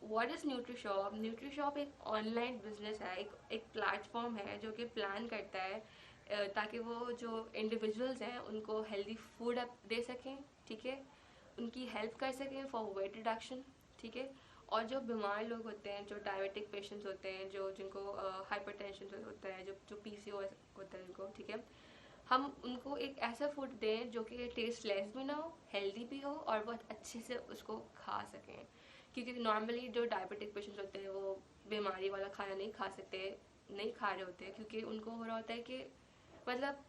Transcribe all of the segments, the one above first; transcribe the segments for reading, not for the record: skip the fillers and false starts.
What is न्यूट्रीशॉप? न्यूट्रीशॉप एक online business है, एक प्लेटफॉर्म है जो कि प्लान करता है ताकि वो जो इंडिविजुअल्स हैं उनको हेल्दी फूड अप दे सकें, ठीक है, उनकी हेल्प कर सकें फॉर वेट रिडक्शन, ठीक है। और जो बीमार लोग होते हैं, जो डायबिटिक पेशेंट्स होते हैं, जो जिनको हाइपरटेंशन होता है, जो पीसीओएस होता है उनको, ठीक है, हम उनको एक ऐसा फूड दें जो कि टेस्टलेस भी ना हो, हेल्दी भी हो और बहुत अच्छे से उसको खा सकें। क्योंकि नॉर्मली जो डायबिटिक पेशेंट्स होते हैं वो बीमारी वाला खाना नहीं खा सकते, नहीं खा रहे होते हैं, क्योंकि उनको हो रहा होता है कि मतलब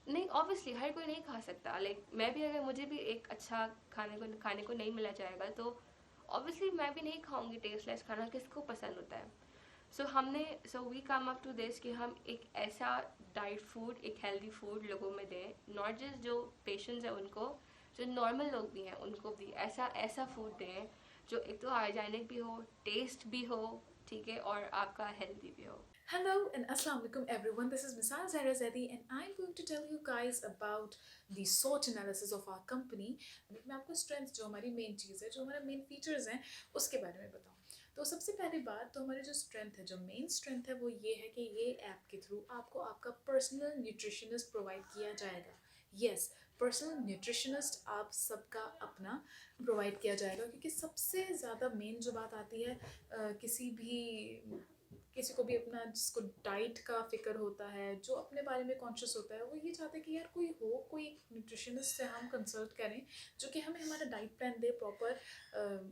नहीं, ऑब्वियसली हर कोई नहीं खा सकता। लाइक मैं भी, अगर मुझे भी एक अच्छा खाने को नहीं मिला जाएगा तो ऑब्वियसली मैं भी नहीं खाऊंगी टेस्टलेस खाना, किसको पसंद होता है। So we come up to this कि हम एक ऐसा डाइट फूड, एक हेल्दी फूड लोगों में दें, नॉट जस्ट जो पेशेंट्स हैं उनको, जो नॉर्मल लोग भी हैं उनको भी ऐसा ऐसा फूड दें जो एक तो हाइजीनिक भी हो, टेस्ट भी हो, ठीक है, और आपका हेल्दी भी हो। Hello and Assalamu alaikum everyone. This is Misal Zahra Zaidi and I'm going to tell you guys about the SWOT analysis of our company. मैं आपको स्ट्रेंथ, जो हमारी मेन चीज़ है, जो हमारे मेन फीचर्स हैं, उसके बारे में बताऊँ। तो सबसे पहली बात तो हमारी जो स्ट्रेंथ है, जो मेन स्ट्रेंथ है वो ये है कि ये ऐप के थ्रू आपको आपका पर्सनल न्यूट्रिशनिस्ट प्रोवाइड किया जाएगा। यस, पर्सनल न्यूट्रिशनिस्ट आप सबका अपना प्रोवाइड किया जाएगा, क्योंकि सबसे ज़्यादा मेन जो बात आती है किसी को भी अपना, जिसको डाइट का फिक्र होता है, जो अपने बारे में कॉन्शियस होता है, वो ये चाहता है कि यार कोई न्यूट्रिशनिस्ट से हम कंसल्ट करें जो कि हमें हमारा डाइट प्लान दे प्रॉपर,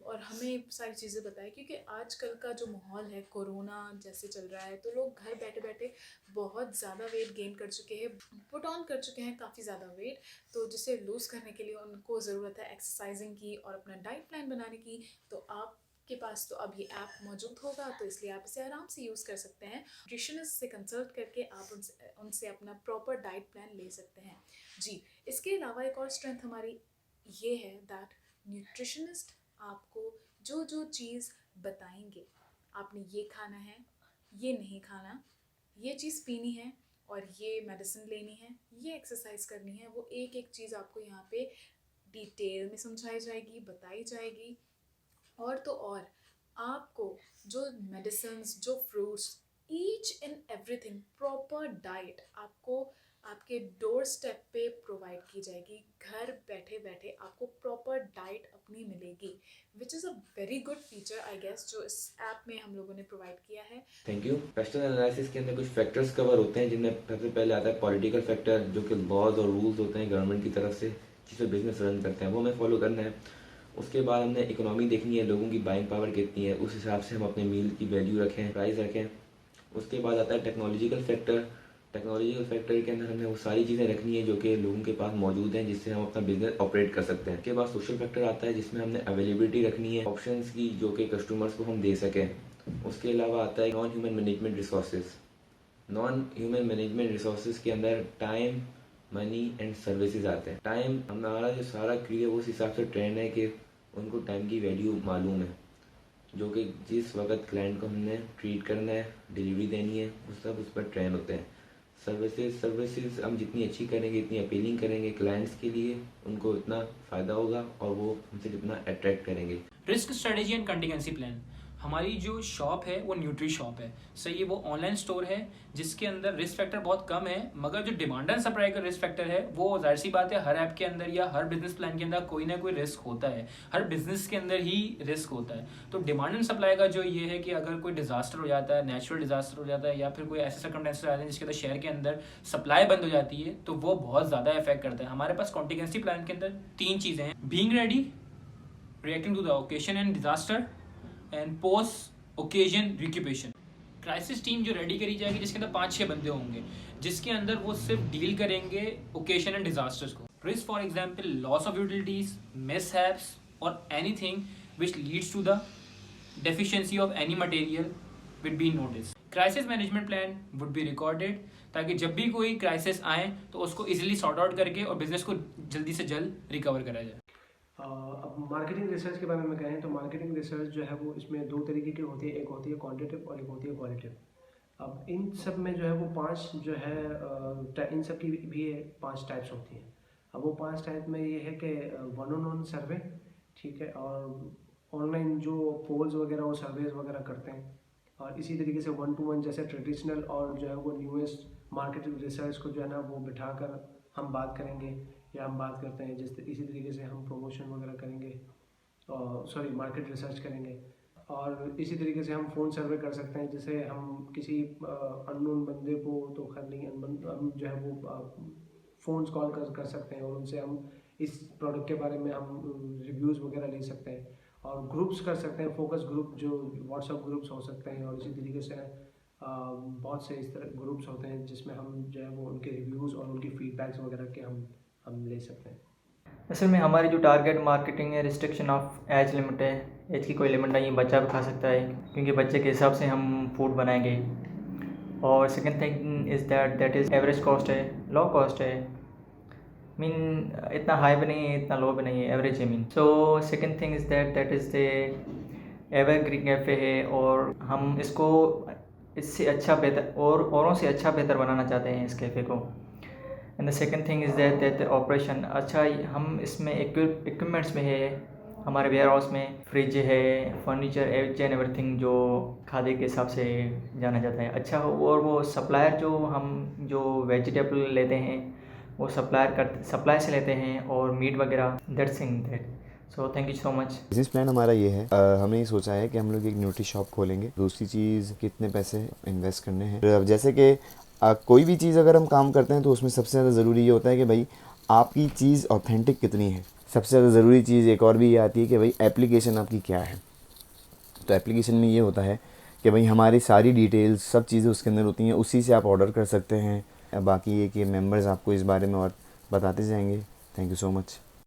और हमें सारी चीज़ें बताए। क्योंकि आजकल का जो माहौल है, कोरोना जैसे चल रहा है, तो लोग घर बैठे बैठे बहुत ज़्यादा वेट गेन कर चुके हैं, पुट ऑन कर चुके हैं काफ़ी ज़्यादा वेट। तो जिसे लूज़ करने के लिए उनको ज़रूरत है एक्सरसाइजिंग की और अपना डाइट प्लान बनाने की। तो आप के पास तो अब ये ऐप मौजूद होगा, तो इसलिए आप इसे आराम से यूज़ कर सकते हैं। न्यूट्रिशनिस्ट से कंसल्ट करके आप उनसे अपना प्रॉपर डाइट प्लान ले सकते हैं। जी, इसके अलावा एक और स्ट्रेंथ हमारी ये है दैट न्यूट्रिशनिस्ट आपको जो जो चीज़ बताएंगे, आपने ये खाना है, ये नहीं खाना, ये चीज़ पीनी है और ये मेडिसिन लेनी है, ये एक्सरसाइज करनी है, वो एक एक चीज़ आपको यहाँ पे डिटेल में समझाई जाएगी, बताई जाएगी। और तो और आपको जो मेडिसिन्स, जो fruits, each and everything proper diet आपको आपके डोर स्टेप पे प्रोवाइड की जाएगी। घर बैठे बैठे आपको प्रॉपर डाइट अपनी मिलेगी, which is a very good feature I guess, जो इस ऐप में हम लोगों ने प्रोवाइड किया है। Thank you. क्वेश्चन एनालिसिस के अंदर कुछ फैक्टर्स कवर होते हैं, जिनमें सबसे पहले आता है पॉलिटिकल फैक्टर, जो कि लॉज और रूल्स होते हैं गवर्नमेंट की तरफ से जिस पर बिजनेस रन करते हैं, वो हमें फॉलो करना है। उसके बाद हमने इकोनॉमी देखनी है, लोगों की बाइंग पावर कितनी है, उस हिसाब से हम अपने मील की वैल्यू रखें, प्राइस रखें। उसके बाद आता है टेक्नोलॉजिकल फैक्टर। टेक्नोलॉजिकल फैक्टर के अंदर हमने वो सारी चीज़ें रखनी है जो कि लोगों के पास मौजूद हैं, जिससे हम अपना बिजनेस ऑपरेट कर सकते हैं। उसके बाद सोशल फैक्टर आता है, जिसमें हमने अवेलेबिलिटी रखनी है ऑप्शंस की, जो कि कस्टमर्स को हम दे सकें। उसके अलावा आता है non human management resources. Non human management resources के अंदर टाइम, मनी एंड सर्विसेज आते हैं। टाइम, हमारा जो सारा क्रू है वो उस हिसाब से ट्रेंड है कि उनको टाइम की वैल्यू मालूम है, जो कि जिस वक्त क्लाइंट को हमने ट्रीट करना है, डिलीवरी देनी है, वो सब उस पर ट्रेन होते हैं। सर्विसेज हम जितनी अच्छी करेंगे, इतनी अपीलिंग करेंगे क्लाइंट्स के लिए, उनको उतना फ़ायदा होगा और वो हमसे जितना अट्रैक्ट करेंगे। Risk strategy and contingency plan. हमारी जो शॉप है वो न्यूट्री शॉप है, सही है, वो ऑनलाइन स्टोर है जिसके अंदर रिस्क फैक्टर बहुत कम है, मगर जो डिमांड एंड सप्लाई का रिस्क फैक्टर है वो जाहिर सी बात है, हर ऐप के अंदर या हर बिजनेस प्लान के अंदर कोई ना कोई रिस्क होता है, हर बिजनेस के अंदर ही रिस्क होता है। तो डिमांड एंड सप्लाई का जो ये है कि अगर कोई डिजास्टर हो जाता है, नेचुरल डिजास्टर हो जाता है, या फिर कोई ऐसे सर्कमस्टेंसेस आ जाते हैं जिसके अंदर शहर के अंदर सप्लाई बंद हो जाती है, तो वो बहुत ज़्यादा इफेक्ट करता है। हमारे पास कॉन्टिजेंसी प्लान के अंदर 3 चीज़ें हैं: being ready, reacting to the occasion and disaster, and post occasion recuperation। Crisis team जो रेडी करी जाएगी, जिसके अंदर 5-6 बंदे होंगे, जिसके अंदर वो सिर्फ डील करेंगे ओकेशन एंड डिजास्टर्स को। Risk for example loss of utilities, mishaps और anything which leads to the deficiency of any material would be noticed। Crisis management plan would be recorded, ताकि जब भी कोई क्राइसिस आए तो उसको इजीली सॉर्ट आउट करके और बिजनेस को जल्दी से जल्द रिकवर करा जाए। अब मार्केटिंग रिसर्च के बारे में कहें तो मार्केटिंग रिसर्च जो है वो इसमें 2 तरीके की होती है, एक होती है क्वांटिटेटिव और एक होती है क्वालिटेटिव। अब इन सब में जो है वो 5 जो है इन सब की भी 5 टाइप्स होती हैं। अब वो 5 टाइप में ये है कि वन ऑन वन सर्वे, ठीक है, और ऑनलाइन जो पोल्स वगैरह और सर्वेज वगैरह करते हैं, और इसी तरीके से 1 to 1 जैसे ट्रेडिशनल और जो है वो न्यूएस्ट मार्केटिंग रिसर्च को जो है ना वो बिठाकर हम बात करेंगे, या हम बात करते हैं इसी तरीके से हम प्रमोशन वगैरह करेंगे, सॉरी मार्केट रिसर्च करेंगे। और इसी तरीके से हम फ़ोन सर्वे कर सकते हैं, जैसे हम किसी अननोन बंदे को तो खैर नहीं, हम जो है वो फ़ोन्स कॉल कर सकते हैं और उनसे हम इस प्रोडक्ट के बारे में हम रिव्यूज़ वगैरह ले सकते हैं, और ग्रुप्स कर सकते हैं, फोकस ग्रुप जो व्हाट्सएप ग्रुप्स हो सकते हैं, और इसी तरीके से बहुत से इस तरह ग्रुप्स होते हैं जिसमें हम जो है वो उनके रिव्यूज़ और उनकी फीडबैक्स वगैरह के हम ले सकते हैं। असल में हमारी जो टारगेट मार्केटिंग है, रिस्ट्रिक्शन ऑफ एज लिमिट है, एज की कोई लिमिट नहीं है, बच्चा भी खा सकता है क्योंकि बच्चे के हिसाब से हम फूड बनाएंगे। और second thing is that is average cost है, लो कॉस्ट है, मीन इतना हाई भी नहीं है, इतना लो भी नहीं है, एवरेज है mean. So second thing is that is the evergreen cafe है, और हम इसको इससे अच्छा बेहतर और औरों से अच्छा बेहतर बनाना चाहते हैं इस कैफ़े को। And the second thing is that operation अच्छा, हम इसमें इक्विपमेंट्स में है, हमारे वेयर हाउस में फ्रिज है, फर्नीचर, एच एंड एवरीथिंग जो खाने के हिसाब से जाना जाता है अच्छा हो। और वो सप्लायर जो वेजिटेबल लेते हैं वो सप्लाई से लेते हैं, और मीट वगैरह, that's thing that. So thank you so much. Business plan हमारा ये है, हमने ये सोचा है कि हम लोग एक न्यूट्री शॉप खोलेंगे। दूसरी चीज़, कितने पैसे इन्वेस्ट करने हैं। अब जैसे कि कोई भी चीज़ अगर हम काम करते हैं तो उसमें सबसे ज़्यादा ज़रूरी ये होता है कि भाई आपकी चीज़ ऑथेंटिक कितनी है। सबसे ज़्यादा ज़रूरी चीज़ एक और भी ये आती है कि भाई एप्लीकेशन आपकी क्या है। तो एप्लीकेशन में ये होता है कि भाई हमारी सारी डिटेल्स, सब चीज़ें उसके अंदर होती हैं, उसी से आप ऑर्डर कर सकते हैं। बाकी ये कि मेंबर्स आपको इस बारे में और बताते जाएंगे। Thank you so much.